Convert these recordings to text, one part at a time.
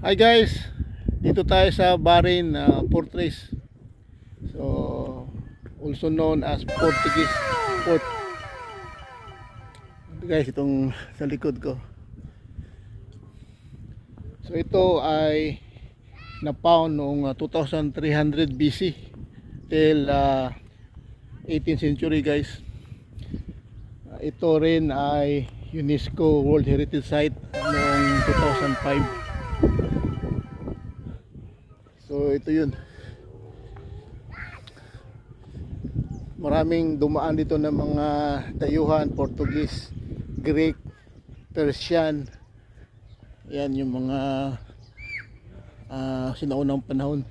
Hi guys, dito tayo sa Bahrain Fortress. So, also known as Portuguese Fort. Ito guys, itong sa likod ko. So ito ay na-found noong 2300 BC till 18th century guys. Ito rin ay UNESCO World Heritage Site noong 2005. So ito yun. Maraming dumaan dito ng mga dayuhan, Portuguese, Greek, Persian. Yan yung mga sinaunang panahon.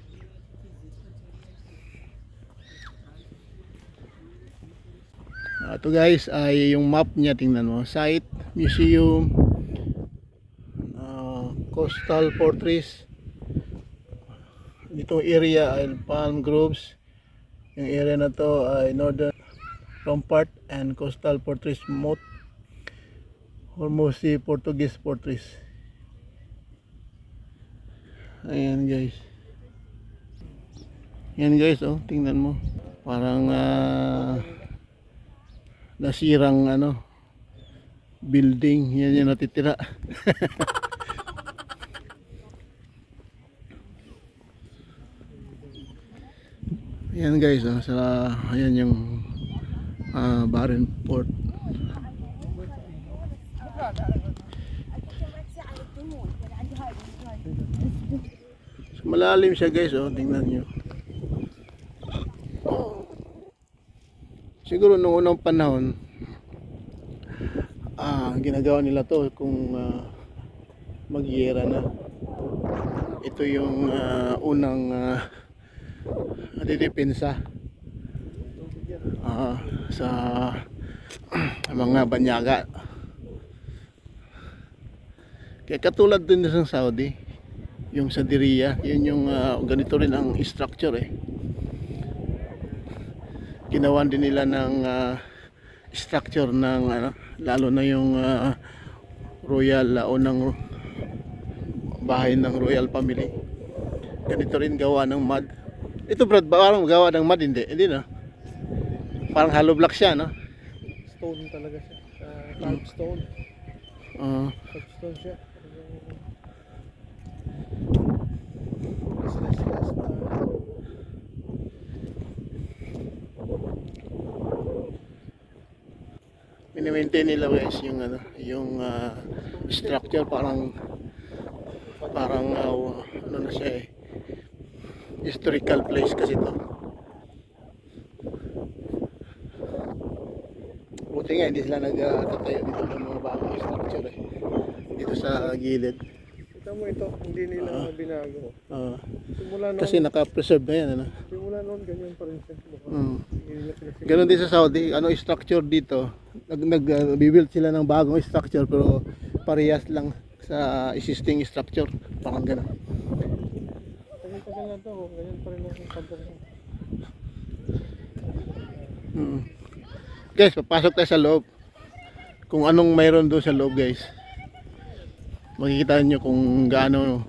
Ito guys ay yung map niya, tingnan mo. Site, museum, coastal fortress. Itong area ay palm groves. Yung area na to ay northern Rampart and coastal fortress Moat, Hormozzi Portuguese fortress. Ayan guys. Yan guys, oh, tingnan mo. Parang nasirang building. Yan yung natitira. Ayan guys, ayan yung Bahrain Port. So, malalim siya guys, oh, tingnan nyo. Siguro noong unang panahon ginagawa nila to kung magyera na. Ito yung unang didepensa sa mga banyaga. Kaya katulad din sa Saudi, yung sa Diriyah, yun yung ganito rin ang structure eh. Ginawan din nila ng structure ng lalo na yung royal unang bahay ng royal family. Ganito rin gawa ng mud. Ito Brad, parang gawa ng mud, hindi na. Parang hollow block siya, no? Stone talaga siya. Carved stone. Carved stone siya. Mini-maintain nila guys yung yung structure, parang na siya eh. Historical place kasi to. Buti nga hindi sila nagtatayo dito ng mga bagong structure eh. Dito sa gilid. Kita mo ito, hindi nila binago. Simula noon, Kasi naka-preserve na yan. Simula noon, ganyan pa rin siya. Ganon din sa Saudi, structure dito. Nag-build sila ng bagong structure pero parehas lang sa existing structure. Parang ganon. Tagal na ito, ganyan pa rin ang kampong. Guys, papasok tayo sa loob. Kung anong mayroon doon sa loob guys. Makikita nyo kung gaano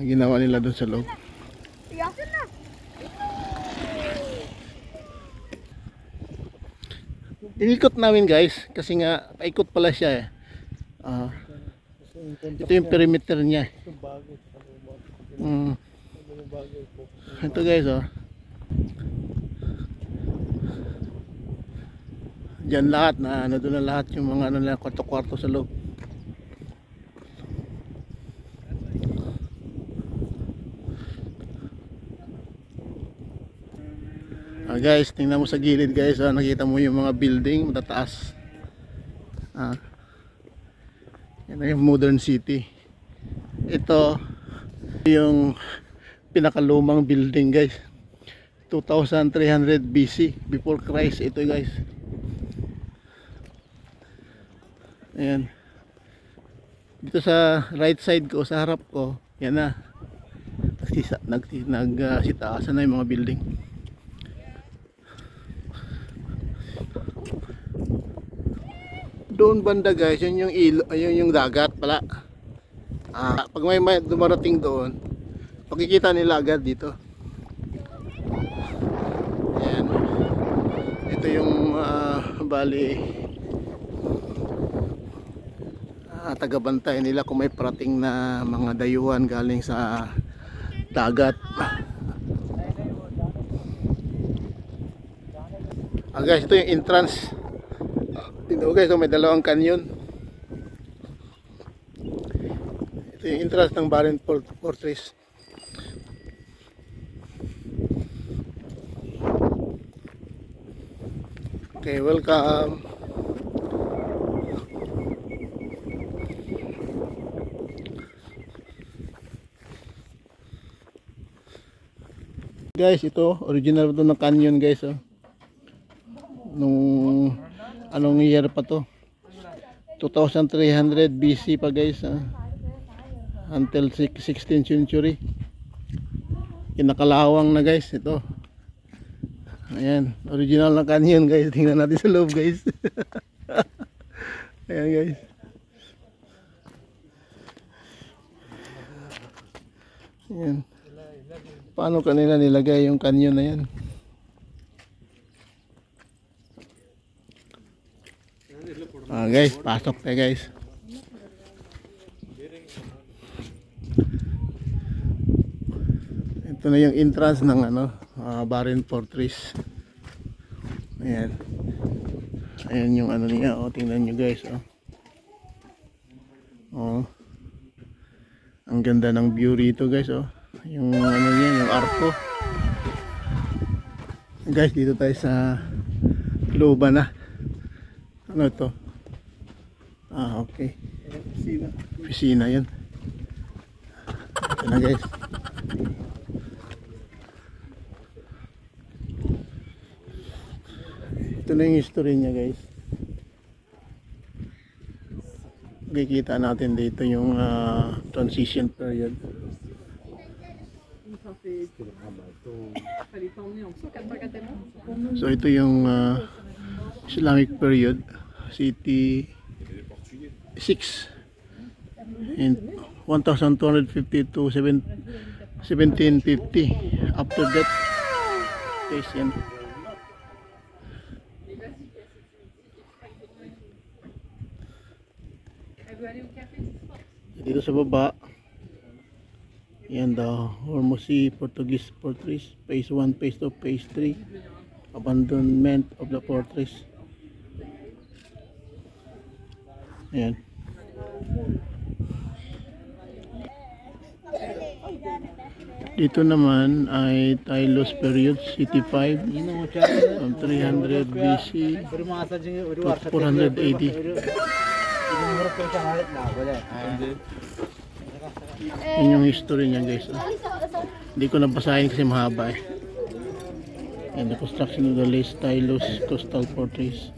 ginawa nila doon sa loob. Inikot namin guys kasi nga paikot pala siya eh. Ito yung perimeter niya. Ito guys, oh. Diyan lahat doon na lahat yung mga kwarto-kwarto sa loob. Guys, tingnan mo sa gilid guys, nakita mo yung mga building matataas. Yan yung modern city. Ito yung pinakalumang building guys, 2300 BC before Christ. Ito guys, ayan dito sa right side ko, sa harap ko, yan na nagsitaasan na yung mga building. Doon banda guys, yun yung dagat pala. Pag may dumarating doon, makikita nila agad dito. Ayan. Ito yung bali tagabantay nila kung may parating na mga dayuhan galing sa dagat. Guys, ito yung entrance. Tingnan guys, may dalawang canyon. Ito yung entrance ng Barren Fortress. Okay, welcome. Guys, ito original ito ng canyon guys, oh. Nung anong year pa to? 2300 BC pa guys, until 16th century. Kinakalawang na guys ito. Ayan, original na canyon guys. Tingnan natin sa loob guys. Ayan guys. Ayan. Paano kanila nilagay yung canyon na yan? Guys, pasok tayo guys. Ito na yung entrance ng Barren Fortress. Ayan. Ayan yung niya, oh, tingnan nyo guys, oh. Oh. Ang ganda ng view rito guys, oh. Yung niya, yung arko. Guys, dito tayo sa looban na. Ano ito? Okay. Opisina yun. Ito na guys. Ito na yung history niya guys. Makikita natin dito yung transition period. So ito yung Islamic period, city 6 in 1250 to 1750. After that, guys, yan. Dito sa baba, yan, the Hormuz Portuguese Fortress, phase 1, phase 2, phase 3, abandonment of the fortress. Ayan. Dito naman ay Tylos period, city 5, from 300 BC to 400 AD. Yan yung history niya guys, oh. Hindi ko nabasahin kasi mahaba eh. And the construction of the last Tylos coastal fortress.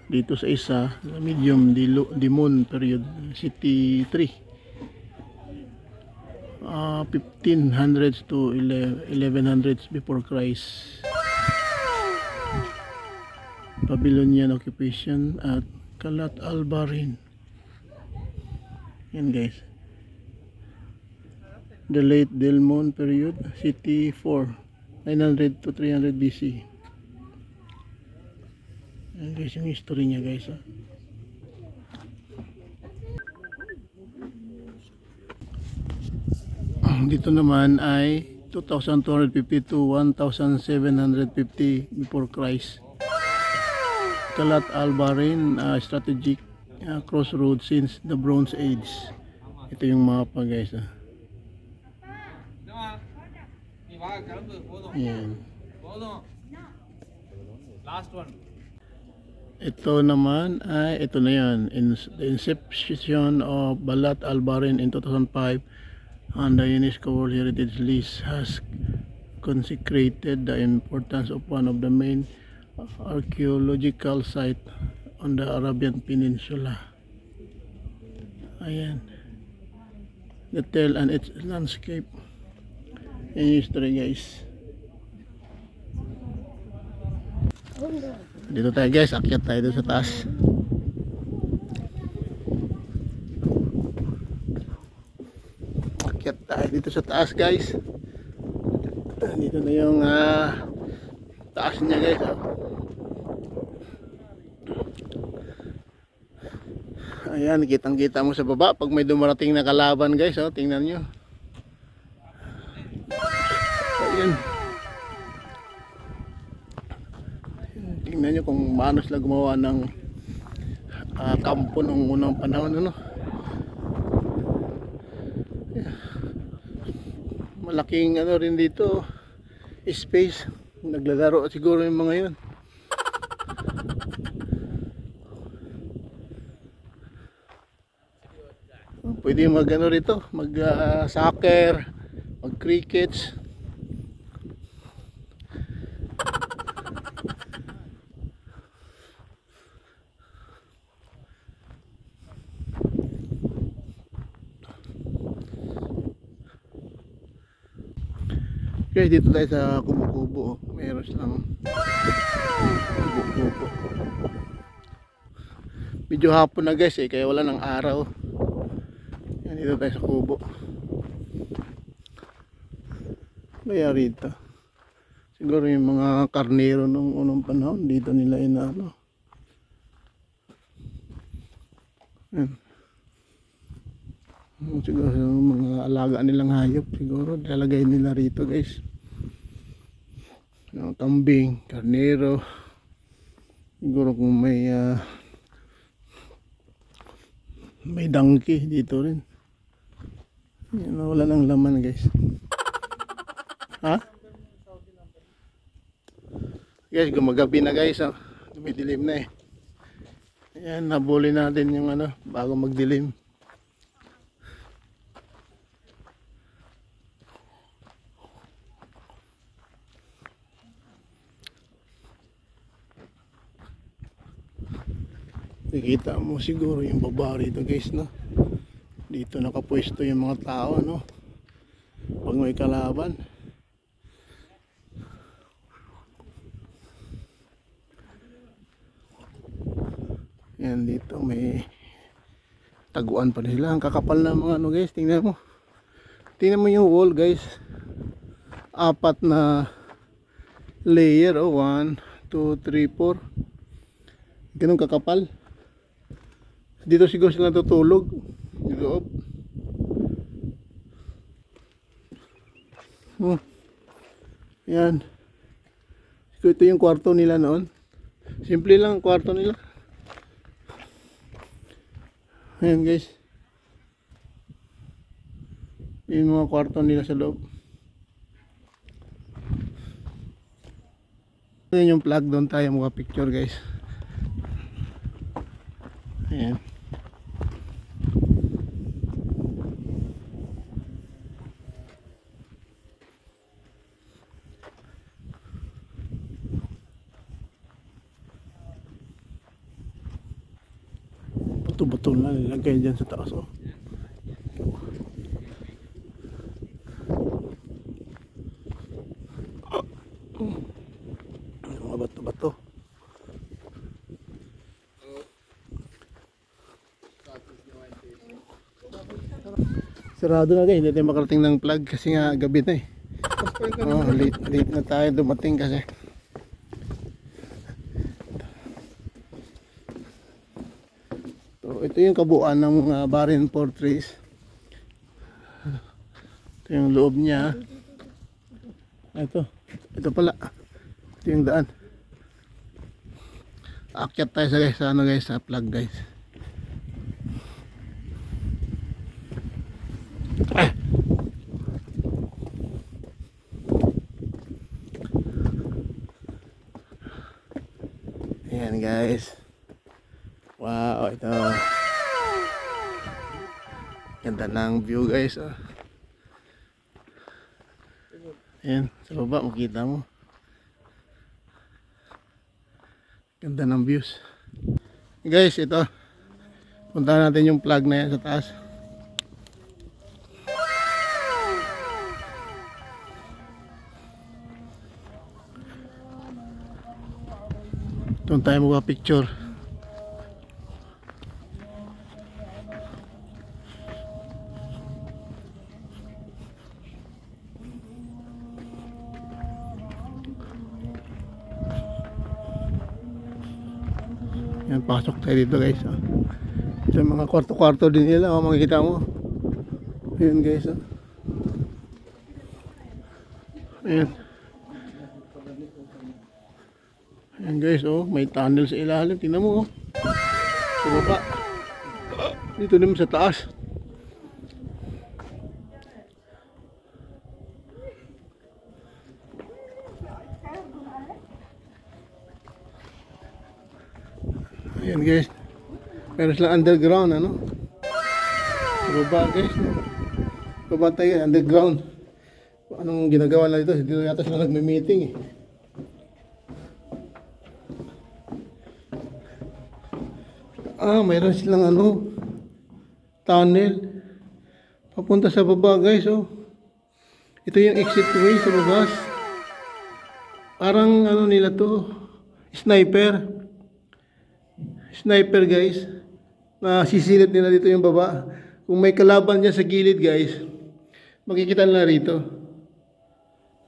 Dito sa isa, medium Demon period, city 3, 1500s to 1100s before Christ. Babylonian occupation at Kalat al-Barin. Yan guys. The late Delmon period, city 4, 900 to 300 BC. Yan guys yung history niya guys, ah. Dito naman ay 2250 to 1750 before Christ. Kalat al-Barin, strategic crossroads since the Bronze Age. Ito yung mapa guys, ah. Yan. Last one. Ito naman ay ito na yan, the inception of Balat al-Barin in 2005 on the UNESCO World Heritage List has consecrated the importance of one of the main archaeological site on the Arabian Peninsula. Ayan, the tale and its landscape and history guys. Dito tayo guys, akyat tayo doon sa taas. sa taas guys. Dito na yung taas niya guys. Ayan, kitang kita mo sa baba pag may dumarating na kalaban guys. Tingnan nyo. Ayan. Tingnan nyo kung paano sila gumawa ng kampo nung unang panahon, ano. Malaking ano rin dito, space. Naglalaro siguro yung mga yun. Pwede mag ano rito, mag soccer, mag crickets. Okay, dito tayo sa kubo-kubo. Meron silang kubo-kubo. Medyo hapon na guys kaya wala ng araw. Yan, dito tayo sa kubo. Kaya rito siguro yung mga karnero nung unang panahon dito nila inaano. Yan. Siguro yung mga alaga nilang hayop siguro nilalagay nila rito guys. Yung kambing, karnero. Siguro kung may donkey dito rin. Yan, wala ng laman guys. Ha? Guys, gumagabi na guys. Dumidilim na eh. Ayan, nabuli natin yung ano bago magdilim. Nakikita mo siguro yung baba rito guys, no? Dito nakapwesto yung mga tao, no? Pag may kalaban. Yan, dito may taguan pa sila. Ang kakapal na mga ano guys, tingnan mo. Tingnan mo yung wall guys. 4 na layer, 1, 2, 3, 4. Ganun kakapal. Dito siguro sila tutulog. Loob. Yan. Siguro ito yung kwarto nila noon. Simple lang ang kwarto nila. Ayan guys. Yung mga kwarto nila sa loob. Ayan yung plug, doon tayo mga picture guys. Ayan. Bato-bato na nilagay dyan sa taas, oh. Mga bato-bato. Sarado na guys, hindi tayo makarating ng plug kasi nga gabi na eh. Late na tayo dumating kasi. So, ito yung kabuuan ng Barin Fortress. Ito yung loob niya. Ito pala. Ito yung daan. Aakyat tayo sa ano guys, sa plug guys. Ayan guys. Wow, ito. Ganda ng view guys, oh. Ayan, sa baba makita mo. Ganda ng views. Guys, ito. Punta natin yung plug na yan sa taas. Doon tayo magpa-picture. Yan, pasok tayo dito guys. Oh. Ito yung mga kwarto-kwarto din nila. Oh, makikita mo. Ayan guys. Oh. Ayan. Ayan guys. Oh, may tunnel sa ilalim. Tingnan mo. Oh. Sa baba. Dito naman sa taas. Ayan guys. Meron silang underground ano. Baba guys. Baba tayo underground. Anong ginagawa na dito? Dito yata sila nagme-meeting eh. Mayroon silang ano, tunnel. Papunta sa baba guys oh. Ito yung exit way sa baba. Parang ano nila to, sniper. Sniper guys. Sisilip nila dito yung baba. Kung may kalaban dyan sa gilid guys, makikita nila rito.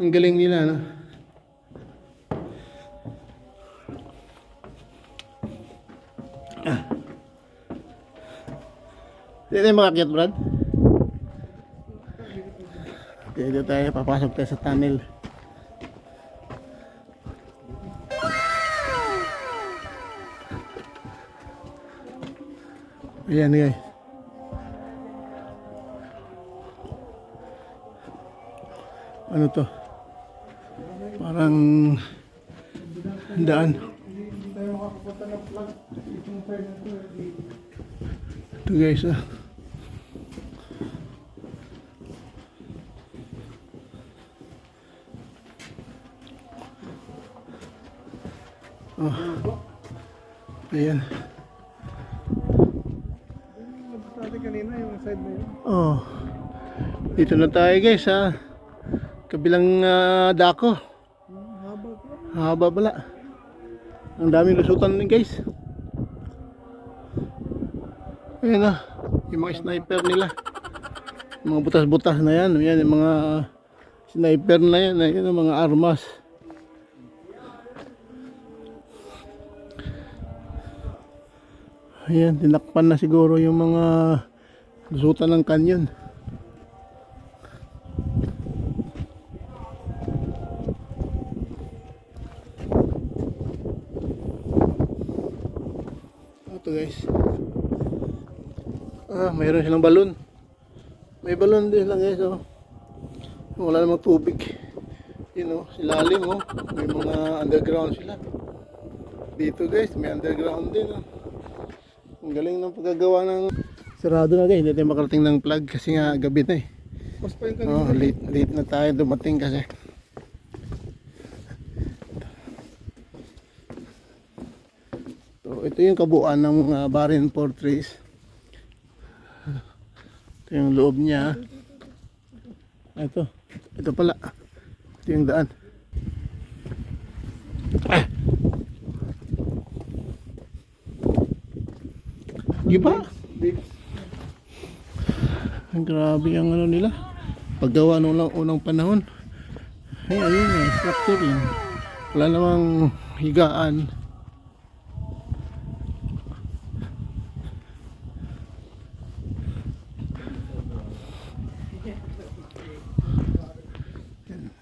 Ang galing nila no. Dito tayo makakyat Brad. Dito tayo, papasok tayo sa tunnel. Ayan guys. Ano to? Parang daan. Ito guys ah. Oh. Ayan. Kanina yung side na yun. Oh. Dito na tayo guys ha. Kabilang dako. Haba pala. Ang daming lusutan din guys. Ayan na. Yung mga sniper nila. Mga butas-butas na yan. Yan yung mga sniper na yan. Ayan yung mga armas. Ayan, tinakpan na siguro yung mga lusutan ng kanyon. Ito guys. Mayroon silang balon. May balon din lang guys oh. Wala namang tubig. Yun oh, silalim oh. May mga underground sila. Dito guys, may underground din oh. Ang galing ng paggagawa ng sarado na guys, hindi tayo makarating ng plug kasi nga gabi na eh. Late na tayo dumating kasi. So, ito yung kabuuan ng Barin Fortress. Ito yung loob niya. Ito pala. Ito yung daan. Giba? Grabe ang ano nila. Paggawa nung unang panahon. Ay, ayun structure yun. Wala namang higaan.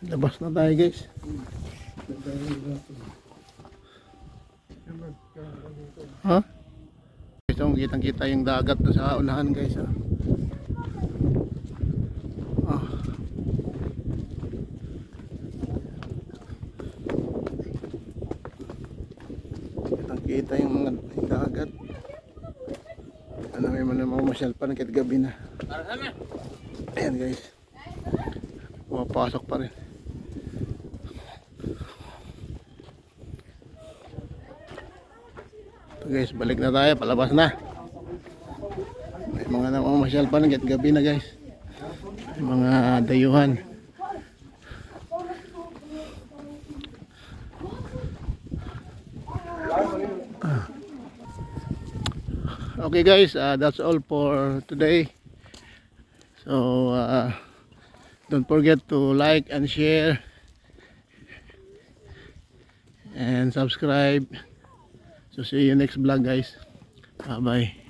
Labas na tayo guys. Ha? Ito kitang kita yung dagat na sa unahan guys. Kitang kita yung mga dagat. Ano may mamasyal pa kahit gabi na. Ayan guys. Pumapasok pa rin. Guys, balik na tayo, palabas na. May mga namamasyal pa kahit gabi na guys. May mga dayuhan. Okay guys, that's all for today. So don't forget to like and share and subscribe. So see you next vlog guys. Bye bye.